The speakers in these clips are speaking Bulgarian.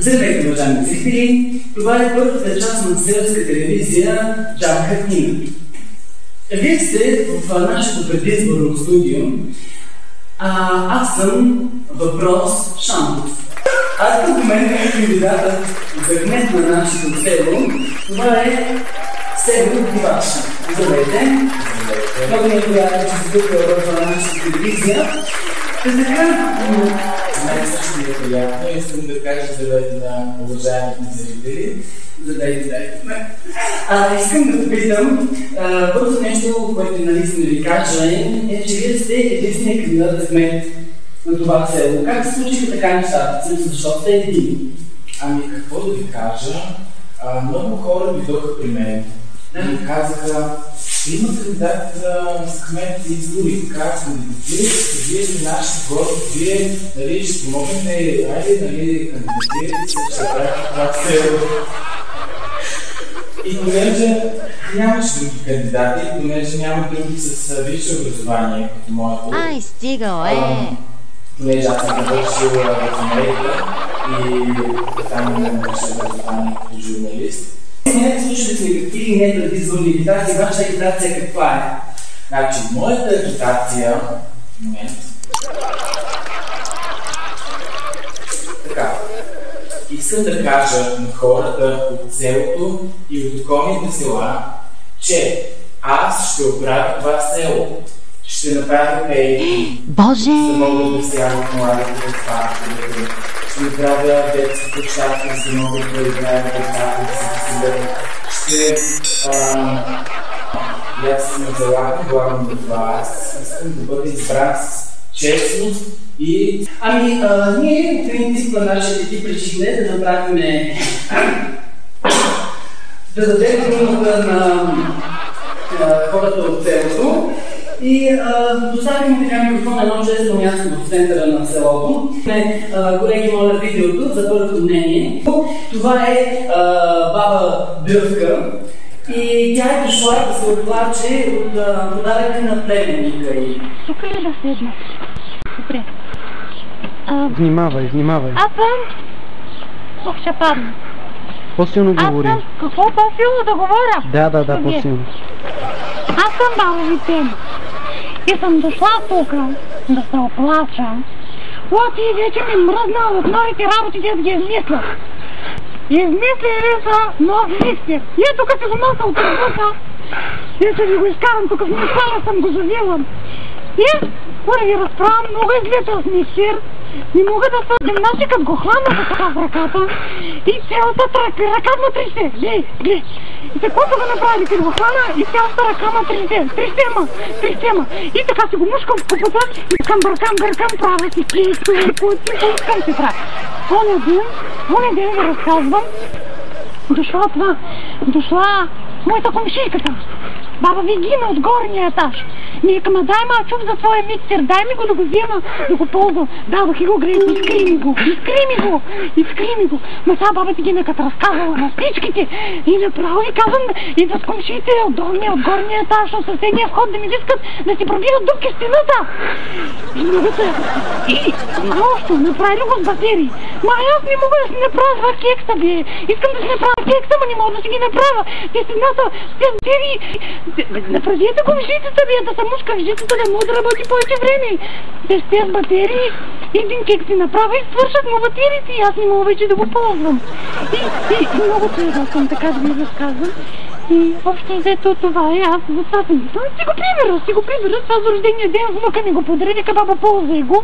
Здравейте, уважаеми зрители! Това е първата част на селска телевизия Джак Картина. Вие сте в нашето предизборно студио. Аз съм Въпрос Шамбов. Аз в момента е кандидатът за кмет на нашето село. Това е село Диваша. Здравейте! Много ми е приятно, че сте тук в нашата телевизия. Мен също ми е приятно. Искам да кажа здравейте на уважаемите зрители. Здравейте. Искам да попитам, първото нещо, което нали искам да ви кажа е, че вие сте единственият кандидат за кмет на това село. Как се случиха така нещата? Защо сте един? Ами какво да ви кажа? Много хора дойдоха при мен и ми казаха: има кандидат за кмет и избори, така кандидатирате, вие сте нашите гости, вие нали, ще помогнете, айде, нали, кандидатирате се, ще правите това село. И понеже нямаше други кандидати, понеже няма други с висше образование, като моето. Ай, стигал Понеже аз съм завършил в Америка и там имам висше образование като журналист. Не слушали сме какви не предизборни агитации, вашата агитация каква е? Значи, моята агитация... Момент. Така. Искам да кажа на хората от селото и от околните села, че аз ще оправя това село. Ще направя пейки, Боже! за да могат да сядат младите в парковете. Ще направя детски площадки, за да могат да играят децата, да се веселят. Аз съм залагам главно на това. Аз искам да бъда избран с честност и... Ние в принцип на нашия екип решихме да направим... да дадем думата на хората от селото и доставим така микрофон едно честно място в центъра на селото. Колеги, моля видеото за първото мнение. Това е баба Дъвка и тя е дошла да се оплаче от подаръка на племенника й. Тук ли да седна? Добре. Внимавай. Аз съм... Ох, ще падна. По-силно говори. Аз съм... Какво по-силно да говоря? Да, по-силно. Аз съм баба Витен. И съм дошла тук да се оплача. Лати вече ми мръзна от новите работи, да ги измисля. Измислили са нов миксер. И ето като го носа от работа. И ще ви го изкарам тук в мисъра, съм го завила. И да ви разправям, много излета с миксер. Не мога да съдим, значи като го хвана за така в ръката и цялата ръка ма тресе. Глей. И така го направи, като го хвана и цялата ръка ма тресема. И така си го мушкам в купата и към бъркам, правя си клейко, искам си правя. Оня ден ви разказвам, дошла моята комшийката, баба Вигина от горния етаж. Ми вика: ма дай чуп за твоя миксер, дай ми го да го взема, да го ползвам. Дадох и го грей, изкри ми го. Ма сега баба Вигина като разказала на всичките и направо ви казвам, идват комшиите от горния етаж, от съседния вход да ми искат да си пробиват дупки в стената. И много се... И още, направили го с батерии. Ма аз не мога да си направя това кекса, бе. Искам да си направя кекса, ма не мога да си ги направя. Те стената, те батерии. Направете комшицата, бе, да се мушка в жицата, да мога да работи повече време. Те с тези батерии, един кек си направя и свършат му батериите и аз не мога вече да го ползвам. И много чудо съм така да ви разказвам. И общо взето това е, аз за това съм мисля. Си го прибера, това за рождения ден внука ми го подари, вика: баба, ползвай го,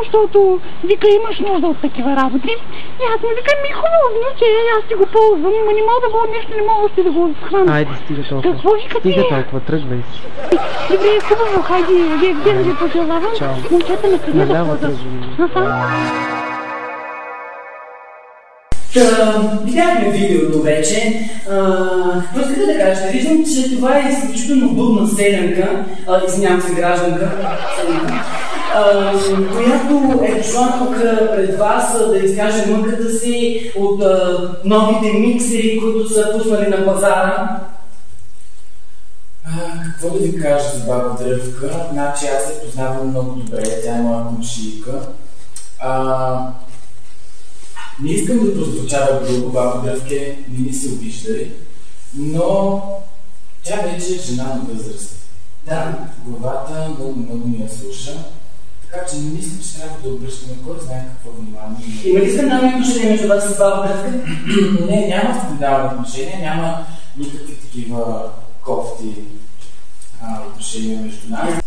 защото вика имаш нужда от такива работи. И аз ми викам: ми хубаво, внуче, аз си го ползвам, но не мога да бъда нещо, не мога още да го схвана. Айде, стига толкова. Какво викате? Стига толкова, тръгвай си. Добре, хубаво, хайде, вие где да ви пожелавам? Чао. Момчета ме следи да ходят. Видяхме видеото вече. Какво искате да кажете? Виждам, че това е изключително будна селянка, извинявам се, гражданка, която е дошла тук пред вас да изкаже мъката си от новите миксери, които са пуснали на пазара. Какво да ви кажа за баба Дръвка? Значи аз я познавам много добре, тя е моя комшийка. Не искам да прозвучава грубо, баба Дръвке, не ми се обиждай, но тя вече е жена на възраст. Да, главата много ми я слуша, така че не мисля, че трябва да обръщаме кой знае какво внимание. Има ли скандални отношения между вас с баба Дръвка? Не, няма скандални отношения, няма никакви такива кофти отношения между нас.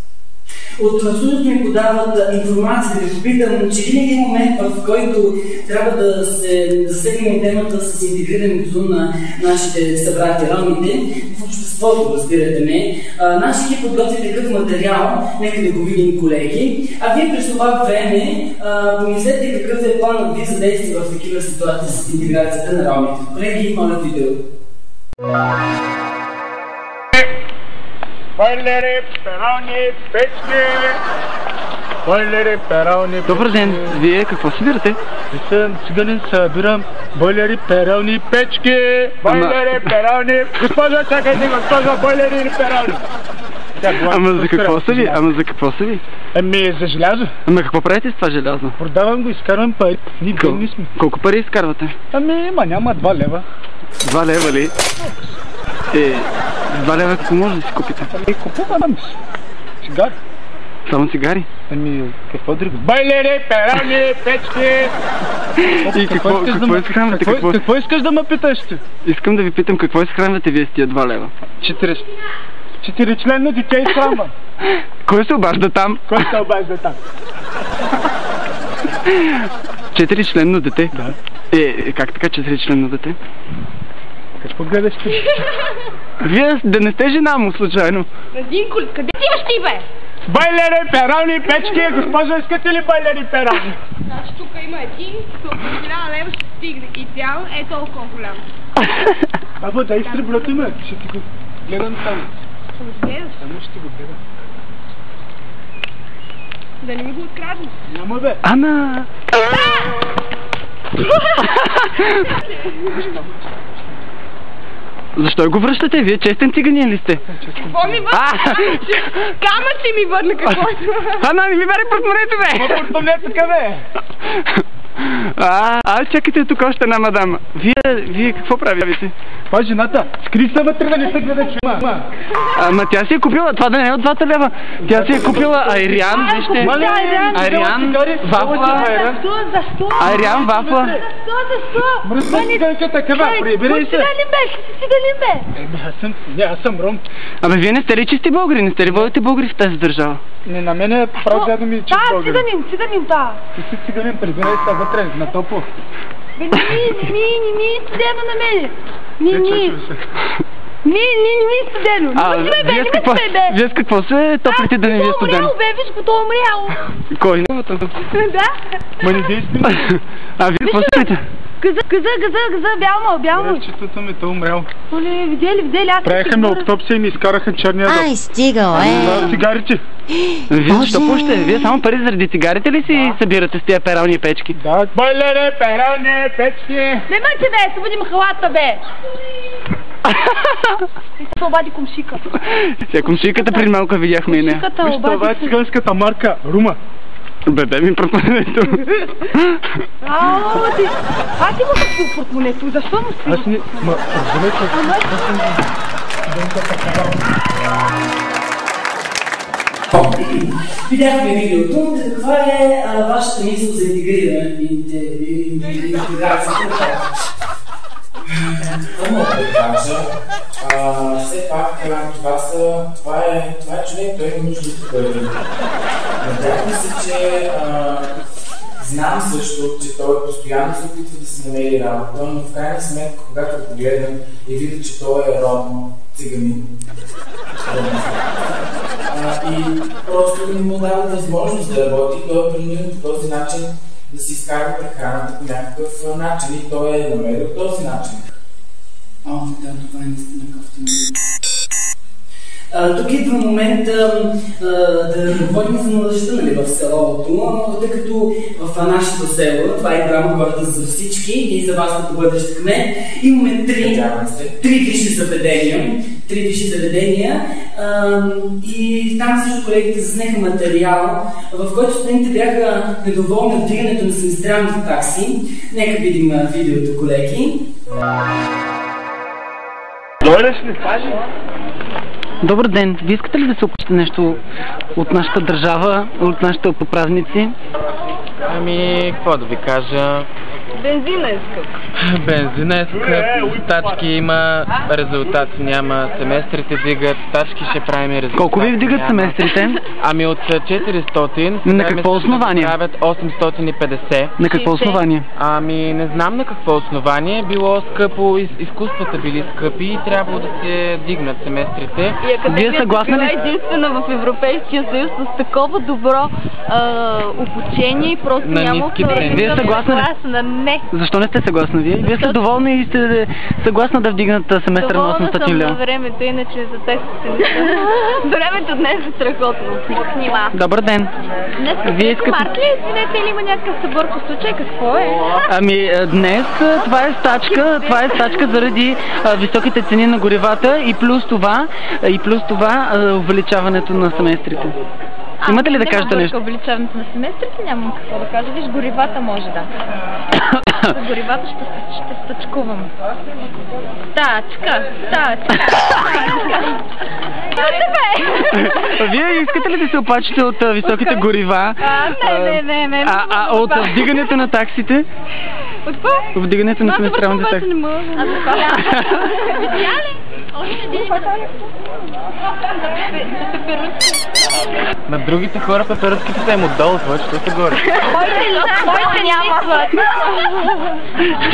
От студиото ми подават информация, да ви попитам, че винаги е момент, в който трябва да се засегнем темата с интегрирането на нашите събрати ромите в обществото, разбирате ме. Наш екип подготви такъв материал, нека да го видим, колеги. А вие през това време помислете какъв е планът ви за действие в такива ситуации с интеграцията на ромите. Колеги, моля видео. Бойлери, перални, печки! Бойлери, перални, печки! Добър ден, вие какво събирате? Съм циганин, събирам бойлери, перални, печки! Бойлери, перални! Госпожо, чакайте, госпожо, бойлери или перални! Ама за какво са ви? Ама за какво са ви? Ами за желязо. Ама какво правите с това желязо? Продавам го, изкарвам пари. Ние бедни сме. Колко пари изкарвате? Ами, няма 2 лева. 2 лева ли? 2 лева какво може да си купите? Ами, купувам цигари. Само цигари? Ами, какво друго? Бойлери, перални, печки! И какво изхранвате? Какво искаш да ме питаш ти? Искам да ви питам какво изхранвате вие с тия 2 лева? 4-членно дете изхранвам. Кой се обажда там? Кой се обажда там? 4-членно дете? Да. Как така 4-членно дете? Какво гледаш ти? Вие да не сте жена му случайно? Динко, къде отиваш ти, бе? Байлери, перални, печки! Госпожо, искате ли байлери, перални? Значи тук има един, за 1000 лева ще стигне и цял е толкова голям. Або, дай стръблята ме, ще ти го гледам там. Ще го гледаш? Само ще го гледам. Да не ми го откраднеш. Няма бе. Ана! Защо го връщате? Вие честен циганин ли сте? Какво ми върна? Камъци ми върна, какво е? Ана, не ми бере портмонето, бе! Какво портмонето, къде? Чакайте тук още една мадама. Вие какво правите? Това е жената. Скри се вътре да не се гледа чума. Ама тя си е купила, това да не е от 2 лева. Тя си е купила айриан, вижте. Айриан, вафла. Защо? Айриан, вафла. Защо? Мръсна циганката, къва, прибери се. Си дали бе? Аз съм ром. Абе, вие не сте ли чисти българи? Не сте ли водите българи в тази държава? Не, на мен е прав дядо ми чист българи. Циганин, да. Ти си циганин, прибирай се вътре, на топло. Бе, ни студено на мене. Ни студено. Вие с какво се топлите да не ви е студено? Умрял, бе, виж го, то умрял. Кой? Да. Ма не действи. Вие какво се правите? Газа, бялмо. Честото ми, то умрял. Оле, видели, аз... Правиха ме оптопсия и ми изкараха черния дъб. Ай, стига, Цигарите. Вие защо пушите? Вие само пари заради цигарите ли си събирате с тия перални печки? Да, бойлери, перални, печки. Не мъче, бе, събуди махалата, бе. И се обади комшика. Сега комшиката преди малко видяхме и нея. Виж, това е циганската марка, Рума. Бебе ми портмонето. Аз ти му съпил портмонето, защо му си? Аз не... Видяхме видеото, каква е вашата мисъл за интеграцията? Това мога да кажа. Все пак това е човек, той има нужда от пари. Надявам се, че знам също, че той постоянно се опитва да се намери работа, но в крайна сметка, когато го погледам и видя, че той е ром, циганин. И просто не му дава възможност да работи, той е принуден по този начин да си изкарва прехраната по някакъв начин и той е намерил този начин. Да, това е наистина кафтин. Тук идва момента да говорим за младежта, нали, в селото, тъй като в нашето село, това е игра хората за всички и за вас като бъдещ кмет, имаме три висши заведения и там също колегите заснеха материал, в който студентите бяха недоволни от вдигането на семестриалните такси. Нека видим видеото, колеги. Добър ден! Вие искате ли да се опитате нещо от нашата държава, от нашите празници? Ами, какво да ви кажа? Бензина е скъп. Бензина е скъп, стачки има, резултати няма, семестрите вдигат, стачки ще правим и резултати. Колко ви вдигат семестрите? Ами от 400, на какво основание? Да правят 850. На какво основание? Ами не знам на какво основание, било скъпо, изкуствата били скъпи и трябвало да се дигнат семестрите. И академията била ли? единствена в Европейския съюз с такова добро обучение и просто на няма Вие съгласна ли? Не. Защо не сте съгласна вие? Вие сте доволни и сте съгласна да вдигнат семестър на 800 лева? Доволна съм на времето, иначе за тестите. Времето днес е страхотно. Снима. Добър ден. Вие искате... Март ли? Извинете, или има някакъв събор по случай? Какво е? Ами днес това е стачка заради високите цени на горивата и плюс това увеличаването на семестрите. Имате ли да кажете нещо? Увеличаването на семестрите нямам какво да кажа. Виж, горивата може да. За горивата ще стачкувам. Стачка. Вие искате ли да се оплачете от високите горива? Не. От вдигането на таксите? От какво? Вдигането на семестралните такси. Не мога. На другите хора пеперутките са им отдолу, защото те горе. Моите няма.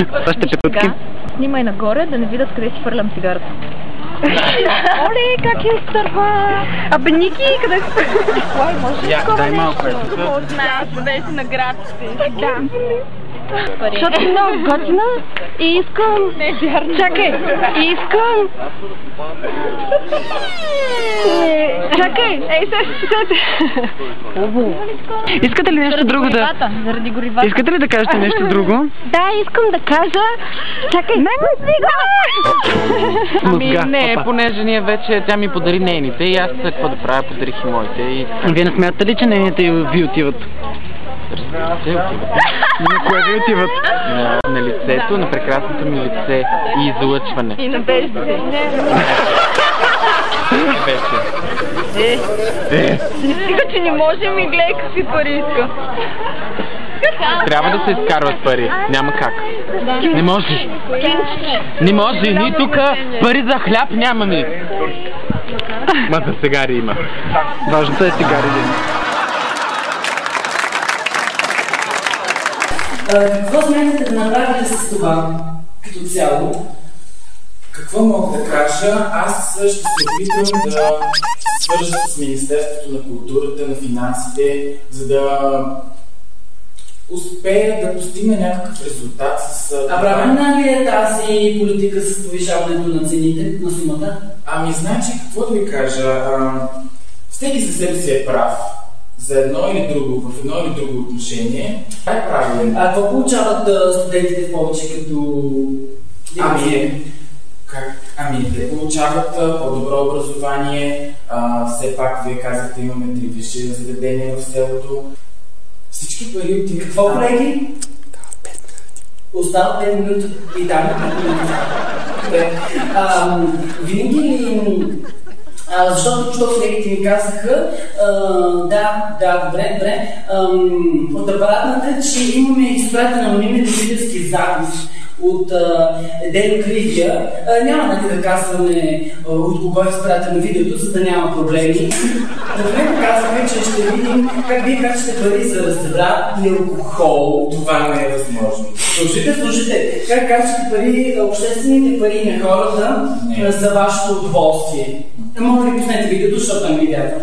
Това ще пеперутки? Снимай нагоре, да не видят къде си фърлям цигарата. Оле, как изтърва! Абе, Ники, къде си? Ой, може дай малко е. Знаеш, беше на градците. Да. Защото съм много готина и искам... Чакай, искам... Чакай, Искате ли нещо друго да... Заради горивата. Искате ли да кажете нещо друго? Да, искам да кажа... Чакай, не ме стига! Ами не, понеже ние вече тя ми подари нейните и аз какво да правя, подарих и моите и... Вие не смятате ли, че нейните ви отиват? На кое ви отиват? На лицето, на прекрасното ми лице и излъчване. И на бежите. Вече. Не стига, че не можем и гледай какви пари иска. Трябва да се изкарват пари. Няма как. Не може. Не може. Ние тук пари за хляб нямаме. Ма за цигари има. Важното е цигари да има. Какво смятате да направите с това като цяло? Какво мога да кажа? Аз ще се опитам да се свържа с Министерството на културата, на финансите, за да успея да постигна някакъв резултат с... А правилна ли е тази политика с повишаването на цените, на сумата? Ами, значи, какво да ви кажа? Всеки за себе си е прав. За едно или друго, в едно или друго отношение. Това е правилно. А какво получават студентите в повече като... Ами, те получават по-добро образование. Все пак, вие казахте, имаме 3 висши заведения в селото. Всички пари отиват. Какво, колеги? Остават 5 минути и там. Винаги ли... защото чух колегите ми казаха, добре, от апаратната, че имаме изпратен анонимен свидетелски запис от Дено Кривия. Няма да казваме от кого е изпратено видеото, за да няма проблеми. В него казваме, че ще видим как вие харчите пари за ресторан и алкохол. Това не е възможно. Слушайте, как харчите пари, обществените пари на хората за вашето удоволствие. Мога да ви пуснете видеото, защото не видяха.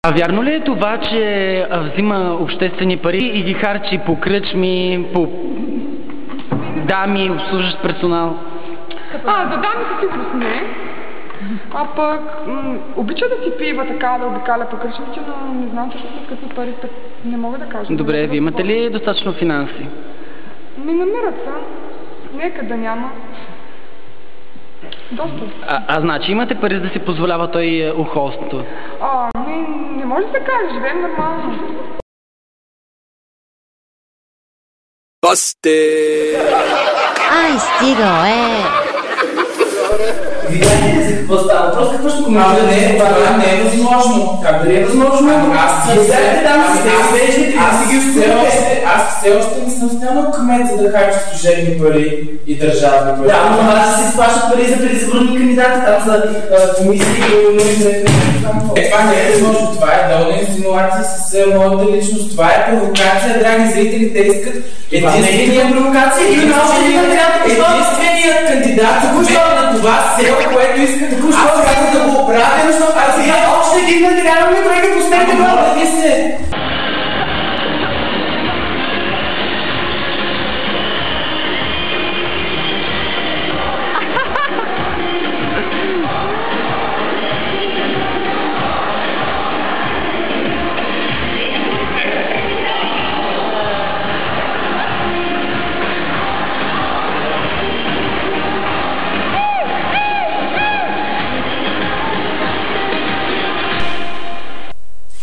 А вярно ли е това, че взима обществени пари и ги харчи по кръчми, по дами, обслужващ персонал? За дамите сигурно не. А пък обича да си пива така, да обикаля по кръчмите, но не знам също с какви пари, пък не мога да кажа. Добре, вие имате ли достатъчно финанси? Не намират се. Нека да няма. Доста. Значи имате пари да си позволява той ухолството? Не може да се каже, живеем нормално. Ай, стига, Видяхте ли за какво става въпрос? Какво ще коментирате? Това не е възможно. Как да не е възможно? Аз все още не съм станал кмет, за да харча служебни пари и държавни пари. Да, но аз се изплащат пари за предизборни кандидати, там за комисии и това не е възможно. Това е долна инсинуация с моята личност. Това е провокация, драги зрители, те искат единственият кандидат на това село, което иска да го оправя, защото аз сега още ги надиряваме, колеги, пуснете го, да ви се!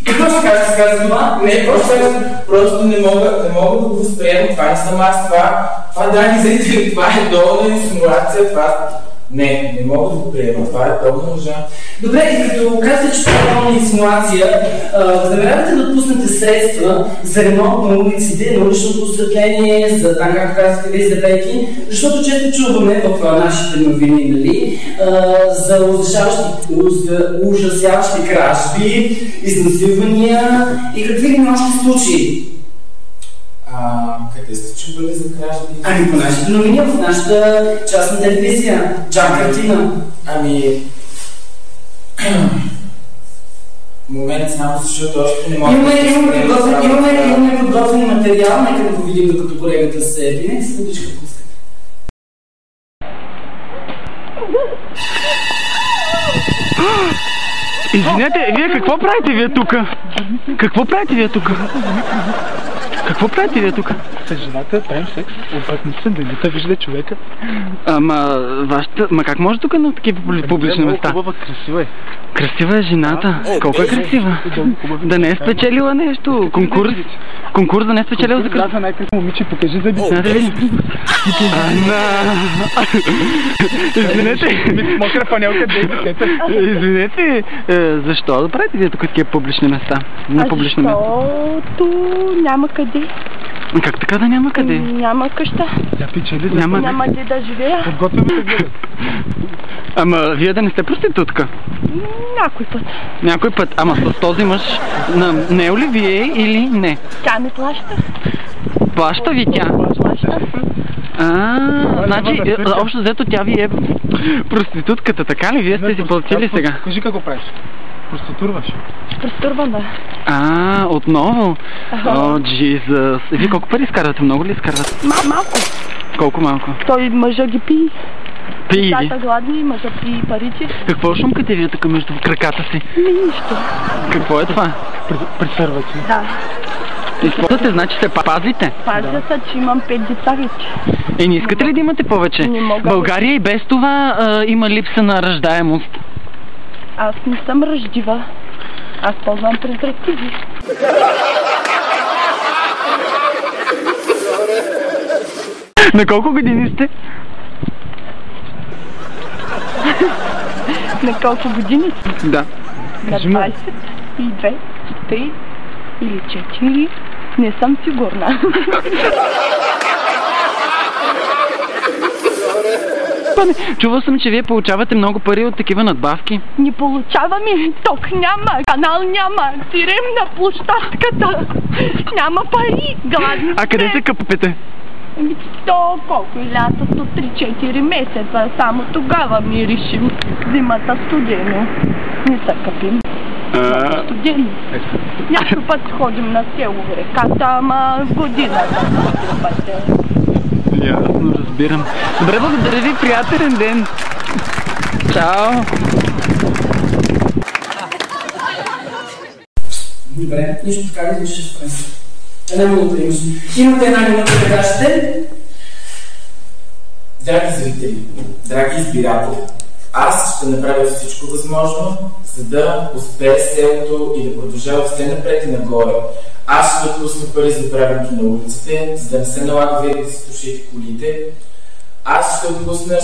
Какво ще кажа сега за това? Не, просто не мога да го възприемам. Това не съм аз, това драги зрители, това е долна инсинуация, това... Не мога да го приема, това е пълна лъжа. Добре, и като казвате, че това е пълна инсинуация, възнамерявате да отпуснете средства за ремонт на улиците, на уличното осветление, за там, както казахте, вие за леки, защото често чуваме в нашите новини, нали, за ужасяващи кражби, изнасилвания и какви ли още случаи. Къде сте чували за кражби? По нашите новини, в нашата частна телевизия. Джан Картина. Момент само, защото още не мога Имаме подготвен материал, нека да го видим, докато колегата се пине. Си да вижда какво искате. Извинете, вие какво правите вие тука? Какво правите вие тука? Какво правите вие тук? С жената правим секс, объркни се, да не те вижда човека. Ма как може тук на такива публични места? Хубава, красива е. Красива е жената. Колко е красива? Да не е спечелила нещо. Конкурс да не е спечелила за красива. Най-красиво момиче, покажи зъби. Да видим. Извинете. Мокра панелка, детето. Извинете, защо да правите вие тук такива публични места? На публични места? Защото няма къде. Как така да няма къде? Няма къща. Няма къде да живея. Подготвяме се гледат. Ама вие да не сте проститутка? Някой път. Някой път. Ама с този мъж не е ли вие или не? Тя ми плаща. Плаща ви тя? Плаща. Значи, общо взето тя ви е проститутката, така ли? Вие сте си платили сега? Кажи какво правиш. Проститурваш? Проститурвам, да. Отново? О, Джизъс. Вие колко пари изкарвате? Много ли изкарвате? Малко. Колко малко? Той мъжа ги пи. Пи ги? Децата гладни, мъжа пи парите. Какво шумкате вие тук между краката си? Нищо. Какво е това? Пресървати. Да. Използвате, значи се пазите? Пазя се, че имам 5 деца вече. Не искате ли да имате повече? Не мога. България и без това има липса на раждаемост. Аз не съм ръждива. Аз ползвам презервативи. На колко години сте? На колко години? Да. На 22, 3 или 4. Не съм сигурна. Чувал съм, че вие получавате много пари от такива надбавки. Не получаваме, ток няма, канал няма, сирем на площадката. Няма пари, гладни. А къде се къпете? То колко и лятото, 3-4 месеца, само тогава миришим. Зимата студено. Не се къпим. Студено. Някой път ходим на село в реката, ама с годината. Ясно, разбирам. Добре, благодаря ви, приятелен ден. Чао. Добре, нищо така ли ще спрем. Една минута имаш. Имате една минута да кажете. Драги зрители, драги избиратели, аз ще направя всичко възможно, за да успее селото и да продължава все напред и нагоре. Аз ще отпусна пари за правенето на улиците, за да не се налага вие да си тушите колите. Аз ще отпусна